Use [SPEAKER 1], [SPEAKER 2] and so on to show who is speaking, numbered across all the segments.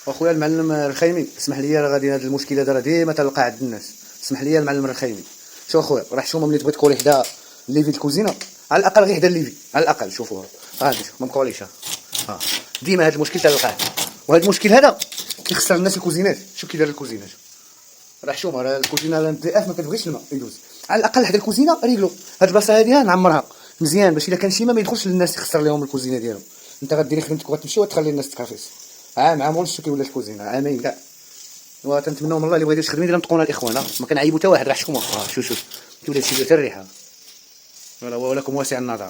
[SPEAKER 1] واخويا المعلم الرخيمي، اسمح لي راه غادي هذا المشكل هذا راه ديما تلقى عند الناس. اسمح لي المعلم الرخيمي. شوف اخويا، راه حشومه ملي تبغي تكولي حدا ليفي الكوزينه، على الاقل غير حدا الليفي، على الاقل شوفوها هادي ما مكوليش. ها ديما هذا المشكل تلقاه، وهذا المشكل هذا كيخسر الناس الكوزينات. شوف كي داير الكوزينات، راه حشومه، راه الكوزينه الدي اف ما كتبغيش الماء يدوز. على الاقل حدا الكوزينه ريغلو هاد البلاصه هادي نعمرها مزيان، باش الا كان شي ما يدخلش للناس يخسر لهم الكوزينه ديالهم. انت غديري خدمتك وغتمشي وتخلي الناس تكافيس. عام عام ونص كي ولا الكوزينه، عامين كاع. وتنتمنوا من الله اللي بغا يدير شي خدمه يديرها نطقونا الاخوان، ما كنعيبوا حتى واحد. راه حشومه شوف شوف تولي شي حتى الريحه. ولكم واسع النظر.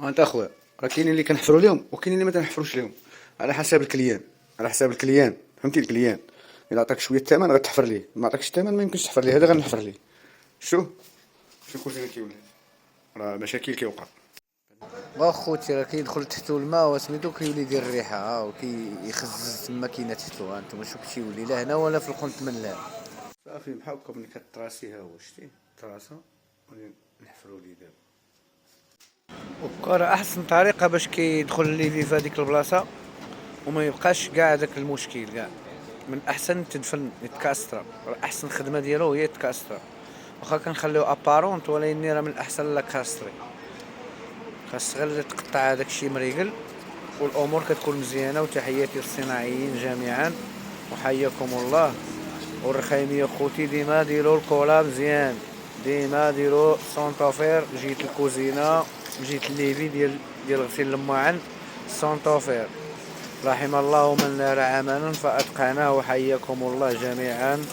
[SPEAKER 1] انت اخويا راه كاينين اللي كنحفروا لهم وكاينين اللي ما تنحفروش لهم، على حسب الكليان. على حسب الكليان، فهمتي؟ الكليان الا عطاك شويه الثمن غتحفر ليه، ما عطاكش الثمن ما يمكنش تحفر ليه. هذا غنحفر ليه. شوف كلشي كيولي راه مشاكل كيوقع.
[SPEAKER 2] واخوتي راه كيدخل تحتو الماء وسميتو كيولي يدير الريحه وكيخزز تما كاينه تحتو. ها انتم شوف كيولي لا هنا ولا في القنت من لا.
[SPEAKER 1] صافي بحال هكا ملي كتراسيها هو شتي تراسا ونحفروا ليه دابا.
[SPEAKER 2] وكا راه احسن طريقه باش كيدخل الليفي في هذيك البلاصه وما يبقاش كاع داك المشكل كاع. من احسن تدفن يتكاسترا، احسن خدمه ديالو هي يتكاسترا. واخا كنخليو ابارونت ولكن راه من الاحسن لا كاستري. خاص غير تقطع هذاك الشيء مريقل والامور كتكون مزيانه. وتحياتي للصناعيين جميعا وحياكم الله. والرخيميه خوتي ديما ديروا الكولا مزيان، ديما ديروا سونطوفير جيت الكوزينه جيت الليفي ديال غسيل المواعن سونطوفير. رحم الله من نار عملا فاتقناه. وحياكم الله جميعا.